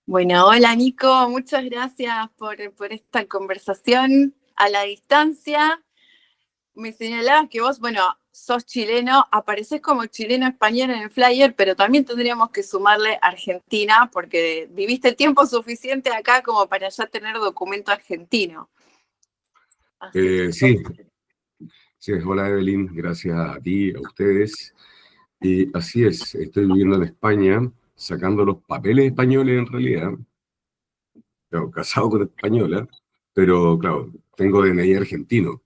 Bueno, hola Nico, muchas gracias por esta conversación a la distancia. Me señalabas que vos, bueno, sos chileno, aparecés como chileno español en el flyer, pero también tendríamos que sumarle Argentina, porque viviste el tiempo suficiente acá como para ya tener documento argentino. Así que, Sí, sí, hola Evelyn, gracias a ti, a ustedes. Y así es, estoy viviendo en España, sacando los papeles españoles en realidad, claro, casado con española, pero claro, tengo DNI argentino.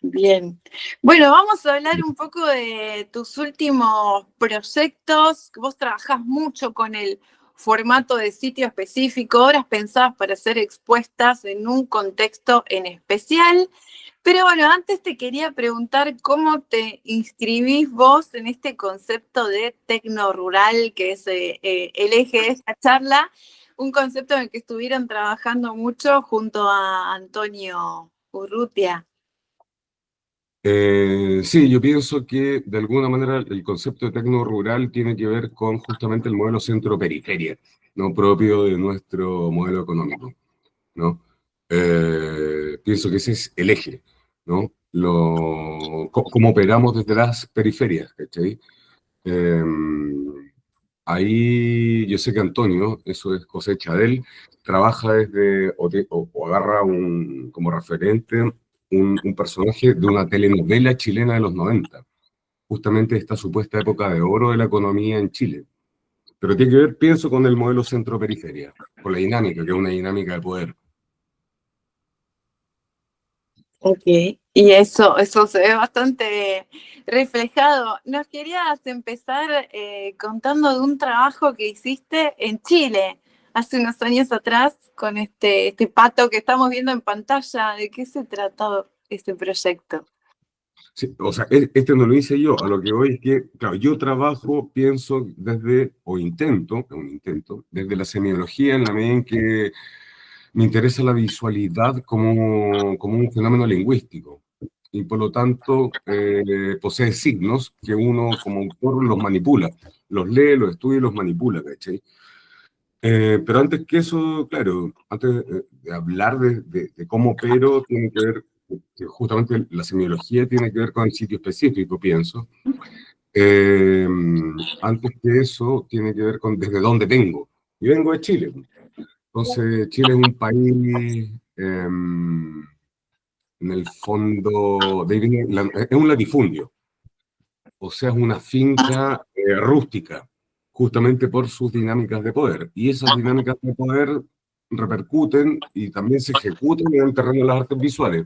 bien. Bueno, vamos a hablar un poco de tus últimos proyectos. Vos trabajás mucho con el formato de sitio específico, horas pensadas para ser expuestas en un contexto en especial. Pero bueno, antes te quería preguntar cómo te inscribís vos en este concepto de tecno rural, que es el eje de esta charla, un concepto en el que estuvieron trabajando mucho junto a Antonio Urrutia. Sí, yo pienso que de alguna manera el concepto de tecno rural tiene que ver con justamente el modelo centro-periferia, no propio de nuestro modelo económico, ¿no? Pienso que ese es el eje, ¿no? Cómo operamos desde las periferias, ¿cachai? Eh, Ahí yo sé que Antonio, eso es cosecha de él, trabaja desde, o agarra como referente un personaje de una telenovela chilena de los 90, justamente esta supuesta época de oro de la economía en Chile. Pero tiene que ver, pienso, con el modelo centro-periferia, con la dinámica, que es una dinámica de poder. Ok, y eso se ve bastante reflejado. Nos querías empezar contando de un trabajo que hiciste en Chile hace unos años atrás con este pato que estamos viendo en pantalla. ¿De qué se trató este proyecto? Sí, o sea, este no lo hice yo, a lo que voy es que, claro, yo trabajo, pienso desde, o intento, es un intento, desde la semiología en la medida en que me interesa la visualidad como un fenómeno lingüístico y por lo tanto posee signos que uno como autor los manipula, los lee, los estudia y los manipula, ¿cachai? Pero antes que eso, claro, antes de hablar de cómo opero, tiene que ver, que justamente la semiología tiene que ver con el sitio específico, pienso. Eh, Antes que eso, tiene que ver con desde dónde vengo. Y vengo de Chile. Entonces, Chile es un país, en el fondo, es un latifundio, o sea, es una finca rústica, justamente por sus dinámicas de poder. Y esas dinámicas de poder repercuten y también se ejecutan en el terreno de las artes visuales.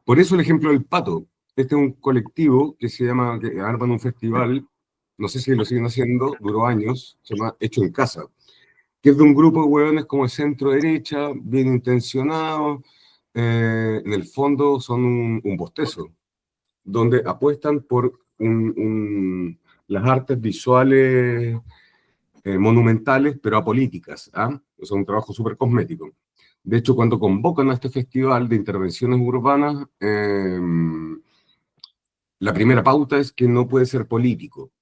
Por eso el ejemplo del Pato. Este es un colectivo que se llama, que arman un festival, no sé si lo siguen haciendo, duró años, se llama Hecho en Casa, que es de un grupo de hueones como de centro derecha, bien intencionados, en el fondo son un bostezo, donde apuestan por las artes visuales monumentales, pero apolíticas. ¿Ah? Es un trabajo súper cosmético. De hecho, cuando convocan a este festival de intervenciones urbanas, la primera pauta es que no puede ser político.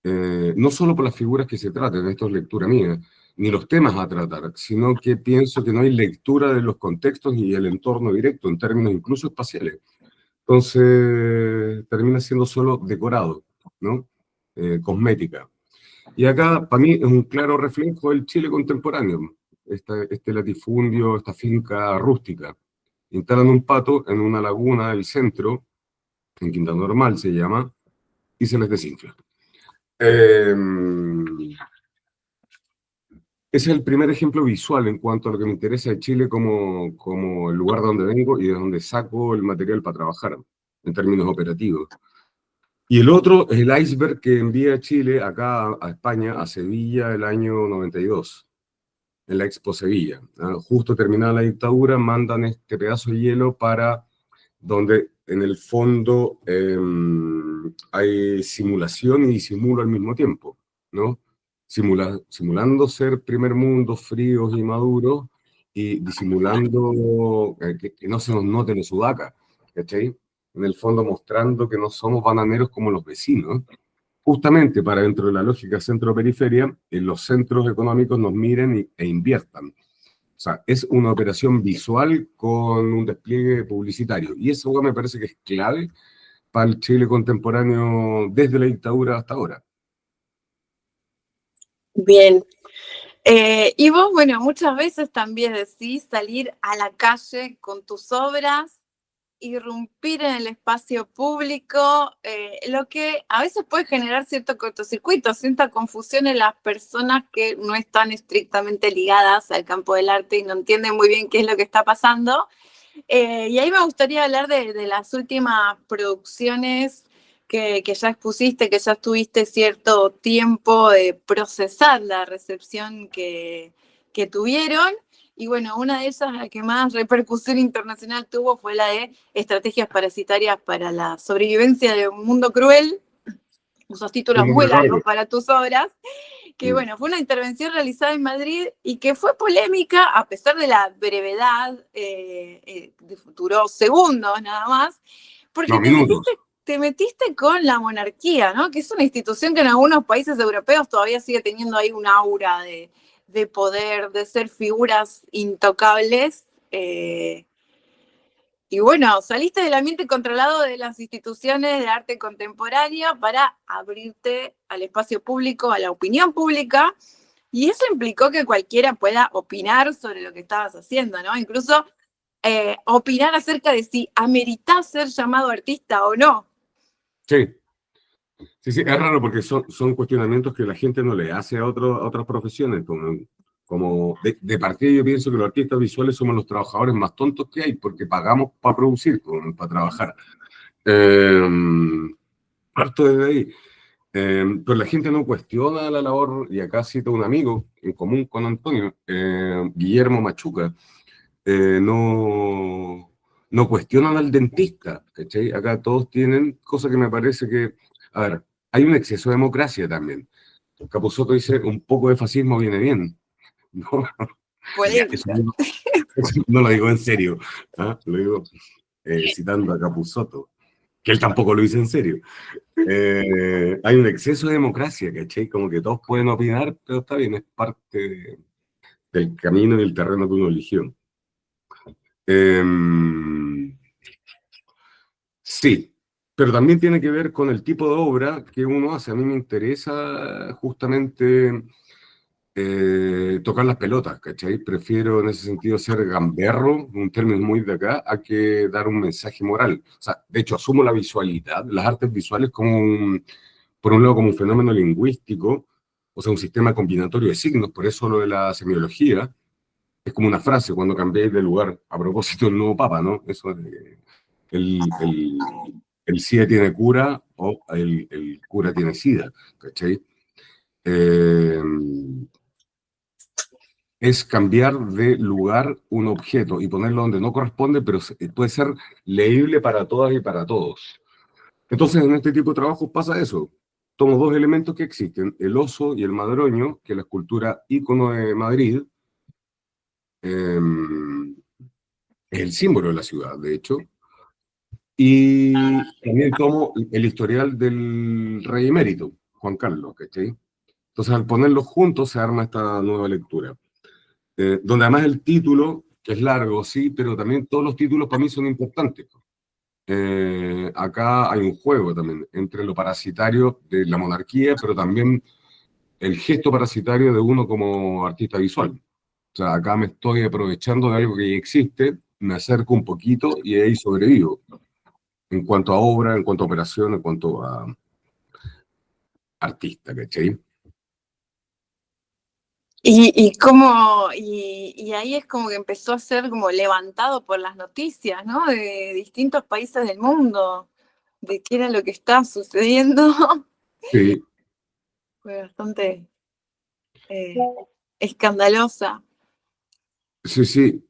No solo por las figuras que se traten, esto es lectura mía, ni los temas a tratar, sino que pienso que no hay lectura de los contextos y el entorno directo, en términos incluso espaciales. Entonces, termina siendo solo decorado, ¿no? Cosmética. Y acá, para mí, es un claro reflejo del Chile contemporáneo, este latifundio, esta finca rústica. Instalan un pato en una laguna del centro, en Quinta Normal se llama, y se les desinfla. Eh, Ese es el primer ejemplo visual en cuanto a lo que me interesa de Chile como el lugar de donde vengo y de donde saco el material para trabajar, en términos operativos. Y el otro es el iceberg que envía Chile acá a España, a Sevilla, el año 92, en la Expo Sevilla. ¿Ah? Justo terminada la dictadura, mandan este pedazo de hielo para donde en el fondo hay simulación y disimulo al mismo tiempo, ¿no? Simulando ser primer mundo, fríos y maduros, y disimulando que no se nos note la sudaca, ¿cachai? En el fondo mostrando que no somos bananeros como los vecinos, justamente para dentro de la lógica centro-periferia, en los centros económicos nos miren e inviertan. O sea, es una operación visual con un despliegue publicitario. Y eso me parece que es clave para el Chile contemporáneo desde la dictadura hasta ahora. Bien. Y vos, bueno, muchas veces también decís salir a la calle con tus obras, irrumpir en el espacio público, lo que a veces puede generar cierto cortocircuito, cierta confusión en las personas que no están estrictamente ligadas al campo del arte y no entienden muy bien qué es lo que está pasando. Y ahí me gustaría hablar de las últimas producciones que ya expusiste, que ya tuviste cierto tiempo de procesar la recepción que tuvieron. Y bueno, una de ellas, la que más repercusión internacional tuvo, fue la de Estrategias Parasitarias para la Sobrevivencia de un Mundo Cruel. Usos títulos muy largos para tus obras. Que bueno, fue una intervención realizada en Madrid y que fue polémica a pesar de la brevedad, duró segundos nada más, porque No, minutos. te metiste con la monarquía, ¿no? Que es una institución que en algunos países europeos todavía sigue teniendo ahí un aura de poder, de ser figuras intocables. Y bueno, saliste del ambiente controlado de las instituciones de arte contemporáneo para abrirte al espacio público, a la opinión pública, y eso implicó que cualquiera pueda opinar sobre lo que estabas haciendo, ¿no? Incluso opinar acerca de si ameritás ser llamado artista o no. Sí. Sí, sí, es raro porque son cuestionamientos que la gente no le hace a otras profesiones. Como de partida yo pienso que los artistas visuales somos los trabajadores más tontos que hay porque pagamos para producir, para trabajar. Parto desde ahí. Pero la gente no cuestiona la labor, y acá cito un amigo en común con Antonio, Guillermo Machuca, no cuestionan al dentista, ¿cachai? Acá todos tienen, cosa que me parece que, a ver, hay un exceso de democracia también. Capusotto dice, un poco de fascismo viene bien. No, ya, eso no lo digo en serio, ¿ah? Lo digo citando a Capusotto, que él tampoco lo dice en serio. Hay un exceso de democracia, ¿cachai? Como que todos pueden opinar, pero está bien, es parte del camino y el terreno que uno eligió. Sí, pero también tiene que ver con el tipo de obra que uno hace. A mí me interesa justamente tocar las pelotas, ¿cachai? Prefiero en ese sentido ser gamberro, un término muy de acá, a que dar un mensaje moral. O sea, de hecho, asumo la visualidad, las artes visuales como por un lado como un fenómeno lingüístico, o sea, un sistema combinatorio de signos, por eso lo de la semiología, es como una frase cuando cambié de lugar, a propósito del nuevo papa, ¿no? Eso de el SIDA tiene cura o el cura tiene SIDA, ¿cachai? Es cambiar de lugar un objeto y ponerlo donde no corresponde, pero puede ser leíble para todas y para todos. Entonces, en este tipo de trabajos pasa eso. Tomo dos elementos que existen, el oso y el madroño, que es la escultura ícono de Madrid, es el símbolo de la ciudad, de hecho, y también tomo el historial del rey emérito, Juan Carlos, ¿cachai? Entonces, al ponerlos juntos se arma esta nueva lectura. Donde además el título, que es largo, sí, pero también todos los títulos para mí son importantes. Acá hay un juego también entre lo parasitario de la monarquía, pero también el gesto parasitario de uno como artista visual. O sea, acá me estoy aprovechando de algo que ya existe, me acerco un poquito y ahí sobrevivo. En cuanto a obra, en cuanto a operación, en cuanto a artista, ¿cachai? Y ahí es como que empezó a ser como levantado por las noticias, ¿no? De distintos países del mundo, de qué era lo que estaba sucediendo. Sí, Fue bastante escandalosa. sí, sí.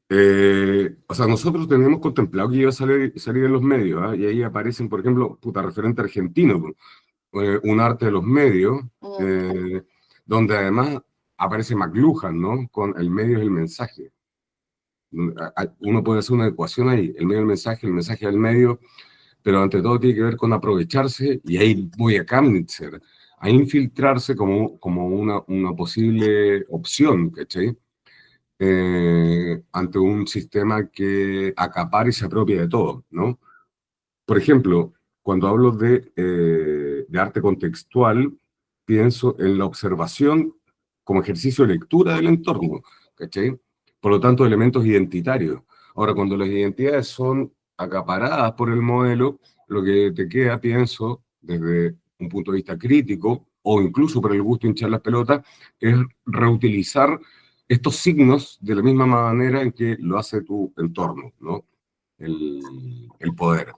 O sea, nosotros teníamos contemplado que iba a salir en los medios, ¿ah? Y ahí aparecen, por ejemplo, puta, referente argentino, un arte de los medios, donde además aparece McLuhan, ¿no? Con el medio es el mensaje. Uno puede hacer una ecuación ahí, el medio del mensaje del medio, pero ante todo tiene que ver con aprovecharse, y ahí voy a Kamnitzer, a infiltrarse como una posible opción, ¿cachai? Ante un sistema que acapara y se apropia de todo, ¿no? Por ejemplo, cuando hablo de arte contextual, pienso en la observación como ejercicio de lectura del entorno, ¿cachai? Por lo tanto, elementos identitarios. Ahora, cuando las identidades son acaparadas por el modelo, lo que te queda, pienso, desde un punto de vista crítico, o incluso por el gusto de hinchar las pelotas, es reutilizar estos signos de la misma manera en que lo hace tu entorno, ¿no? El poder.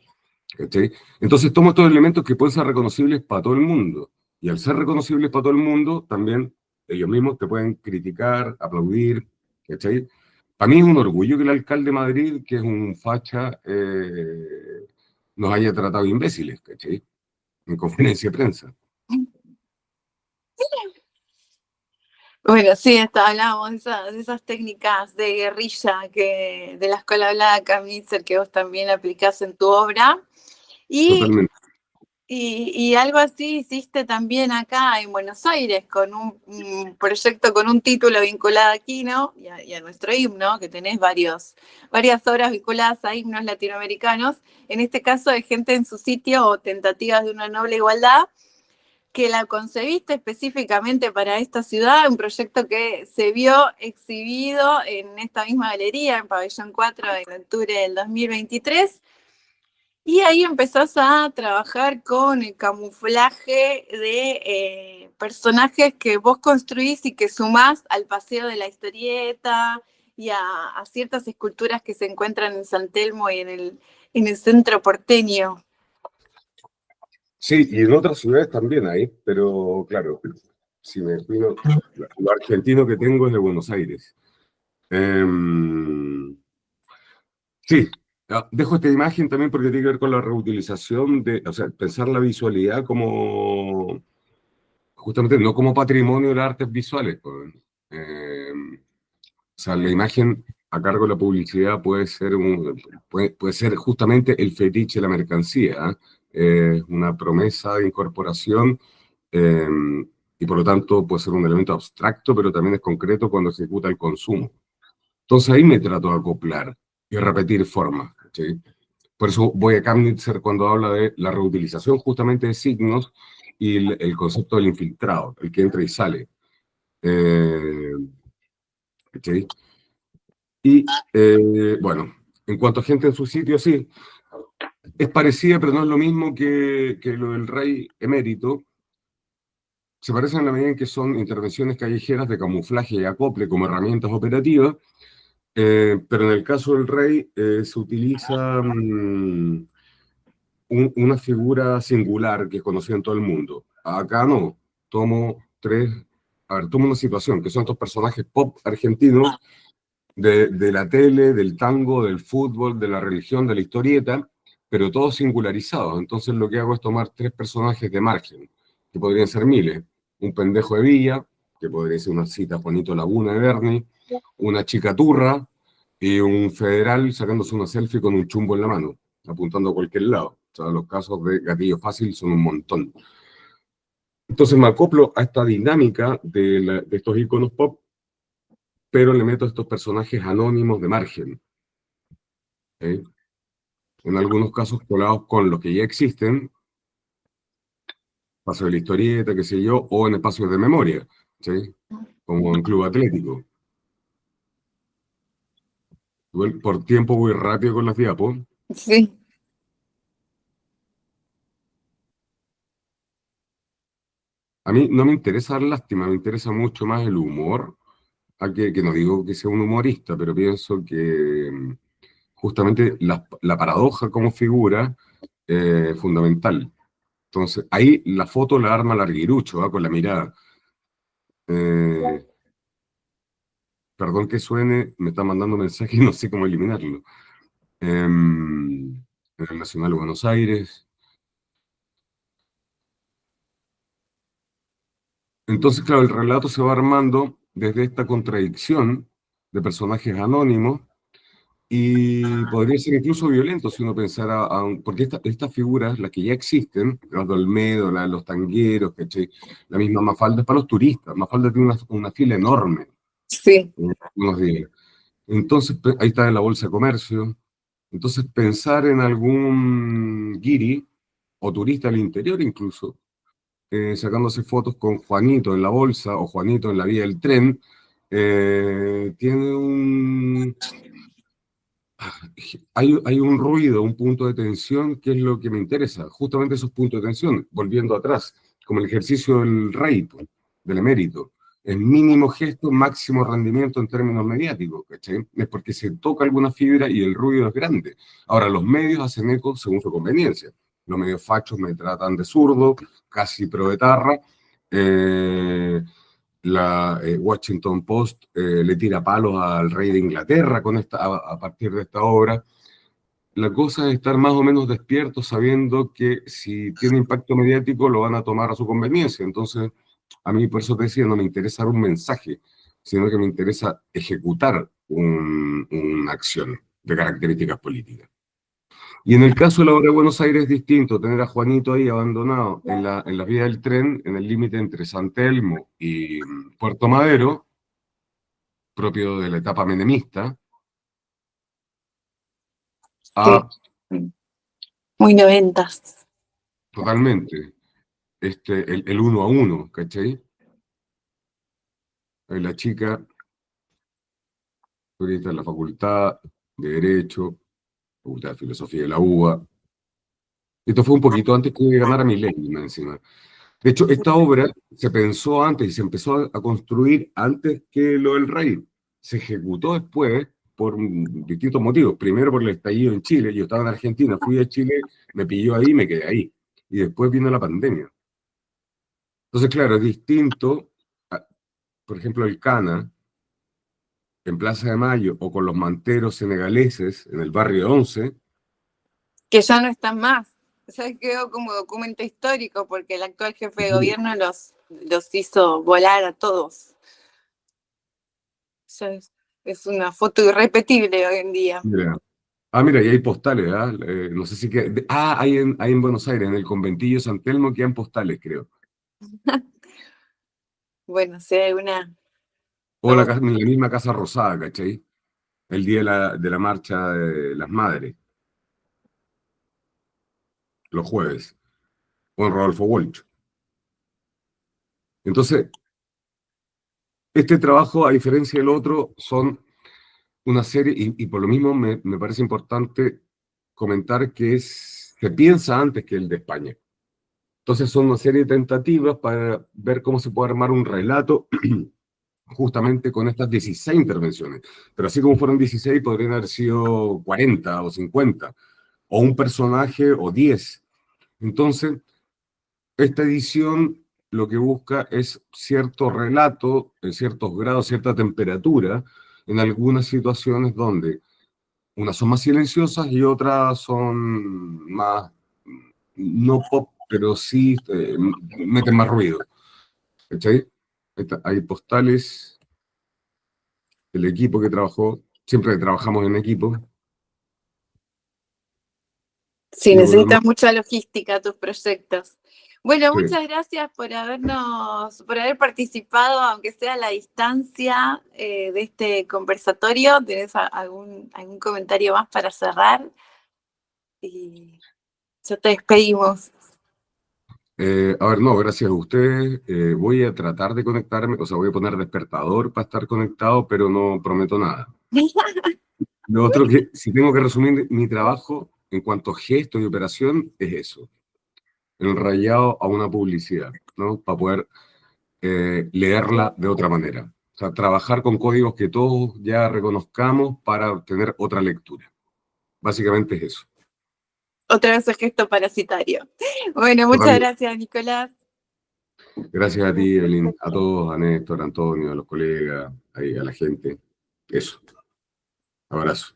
¿Cachai? Entonces tomo estos elementos que pueden ser reconocibles para todo el mundo. Y al ser reconocibles para todo el mundo, también ellos mismos te pueden criticar, aplaudir. ¿Cachai? Para mí es un orgullo que el alcalde de Madrid, que es un facha, nos haya tratado de imbéciles, ¿cachai? En conferencia de prensa. Bueno, sí, hablábamos de esas técnicas de guerrilla de las cuales hablaba Camisser, que vos también aplicás en tu obra. Y, Totalmente. y algo así hiciste también acá en Buenos Aires, con un proyecto con un título vinculado aquí, ¿no? Y a nuestro himno, que tenés varias obras vinculadas a himnos latinoamericanos, en este caso de gente en su sitio o tentativas de una noble igualdad, que la concebiste específicamente para esta ciudad, un proyecto que se vio exhibido en esta misma galería, en Pabellón 4, en octubre del 2023, y ahí empezás a trabajar con el camuflaje de personajes que vos construís y que sumás al paseo de la historieta y a ciertas esculturas que se encuentran en San Telmo y en el centro porteño. Sí, y en otras ciudades también hay, pero claro, si me explico, lo argentino que tengo es de Buenos Aires. Sí, dejo esta imagen también porque tiene que ver con la reutilización o sea, pensar la visualidad como, justamente no como patrimonio de las artes visuales, pues. O sea, la imagen a cargo de la publicidad puede ser justamente el fetiche de la mercancía, ¿eh? Una promesa de incorporación, eh, y por lo tanto puede ser un elemento abstracto, pero también es concreto cuando ejecuta el consumo. Entonces ahí me trato de acoplar y repetir formas, ¿sí? Por eso voy a Kamnitzer cuando habla de la reutilización justamente de signos y el concepto del infiltrado, el que entra y sale. Eh, ¿Sí? Y bueno, en cuanto a gente en su sitio, sí, es parecida, pero no es lo mismo que lo del rey emérito. Se parecen en la medida en que son intervenciones callejeras de camuflaje y acople como herramientas operativas, pero en el caso del rey se utiliza una figura singular que es conocida en todo el mundo. Acá no, tomo una situación, que son estos personajes pop argentinos de la tele, del tango, del fútbol, de la religión, de la historieta, pero todos singularizados. Entonces lo que hago es tomar tres personajes de margen, que podrían ser miles. Un pendejo de Villa, que podría ser una cita Juanito Laguna de Bernie, una chica turra y un federal sacándose una selfie con un chumbo en la mano, apuntando a cualquier lado. O sea, los casos de gatillo fácil son un montón. Entonces me acoplo a esta dinámica de estos iconos pop, pero le meto estos personajes anónimos de margen, ¿eh? En algunos casos colados con los que ya existen, paso de la historieta, qué sé yo, o en espacios de memoria, ¿sí? Como en Club Atlético. Igual, por tiempo voy rápido con las diapos. Sí. A mí no me interesa dar lástima, me interesa mucho más el humor, que no digo que sea un humorista, pero pienso que justamente la paradoja como figura es fundamental. Entonces, ahí la foto la arma Larguirucho, ¿va? Con la mirada. Eh, Perdón que suene, me está mandando mensaje y no sé cómo eliminarlo. En el Nacional de Buenos Aires. Entonces, claro, el relato se va armando desde esta contradicción de personajes anónimos Y podría ser incluso violento si uno pensara, porque estas figuras, las que ya existen, los de Olmedo, los tangueros, ¿cachai? La misma Mafalda es para los turistas. Mafalda tiene una fila enorme, Sí, unos días. Entonces, ahí está en la Bolsa de Comercio. Entonces, pensar en algún guiri o turista al interior incluso, sacándose fotos con Juanito en la bolsa o Juanito en la vía del tren, tiene hay un ruido, un punto de tensión que es lo que me interesa, justamente esos puntos de tensión, volviendo atrás, como el ejercicio del rey, po, del emérito. El mínimo gesto, máximo rendimiento en términos mediáticos, ¿cachai? Es porque se toca alguna fibra y el ruido es grande. Ahora, los medios hacen eco según su conveniencia. Los medios fachos me tratan de zurdo, casi proetarra. La Washington Post le tira palos al rey de Inglaterra a partir de esta obra. La cosa es estar más o menos despierto sabiendo que si tiene impacto mediático lo van a tomar a su conveniencia. Entonces, a mí por eso te decía, no me interesa dar un mensaje, sino que me interesa ejecutar una acción de características políticas. Y en el caso de la obra de Buenos Aires es distinto, tener a Juanito ahí abandonado en la vía del tren, en el límite entre San Telmo y Puerto Madero, propio de la etapa menemista, sí. a Muy noventas. totalmente el uno a uno, ¿cachai? La chica, ahorita en la Facultad de Derecho, Facultad de Filosofía de la UBA. Esto fue un poquito antes que ganara Milei, más encima. De hecho, esta obra se pensó antes y se empezó a construir antes que lo del rey. Se ejecutó después por distintos motivos. Primero por el estallido en Chile. Yo estaba en Argentina, fui a Chile, me pilló ahí y me quedé ahí. Y después vino la pandemia. Entonces, claro, es distinto, por ejemplo, el Cana en Plaza de Mayo o con los manteros senegaleses en el barrio 11. Que ya no están más. O sea, quedó como documento histórico porque el actual jefe de gobierno los hizo volar a todos. Ya es una foto irrepetible hoy en día. Mira. Mira, y hay postales, ¿ah? No sé si que. Hay en Buenos Aires, en el conventillo San Telmo, que hay postales, creo. Bueno, si hay una. O la misma Casa Rosada, ¿cachai? El día de la marcha de las madres, los jueves, con Rodolfo Walsh. Entonces, este trabajo, a diferencia del otro, son una serie, y por lo mismo me parece importante comentar que se piensa antes que el de España. Entonces, son una serie de tentativas para ver cómo se puede armar un relato justamente con estas 16 intervenciones. Pero así como fueron 16, podrían haber sido 40 o 50, o un personaje o 10. Entonces, esta edición lo que busca es cierto relato, en ciertos grados, cierta temperatura, en algunas situaciones donde unas son más silenciosas y otras son más, no pop, pero sí meten más ruido. ¿Cachai? Hay postales, el equipo que trabajó, siempre trabajamos en equipo. Sí, Yo creo necesitas mucha logística tus proyectos. Bueno, que muchas gracias por haber participado, aunque sea a la distancia, de este conversatorio. ¿Tenés algún comentario más para cerrar? Y ya te despedimos. a ver, no, gracias a ustedes. Voy a tratar de conectarme, o sea, voy a poner despertador para estar conectado, pero no prometo nada. Lo otro que, si tengo que resumir mi trabajo en cuanto a gesto y operación, es eso, enrayado a una publicidad, ¿no? Para poder leerla de otra manera. O sea, trabajar con códigos que todos ya reconozcamos para obtener otra lectura. Básicamente es eso. Otra vez el gesto parasitario. Bueno, muchas Totalmente. gracias, Nicolás. Gracias a ti, Evelyn, a todos, a Néstor, a Antonio, a los colegas, ahí, a la gente. Eso. Abrazo.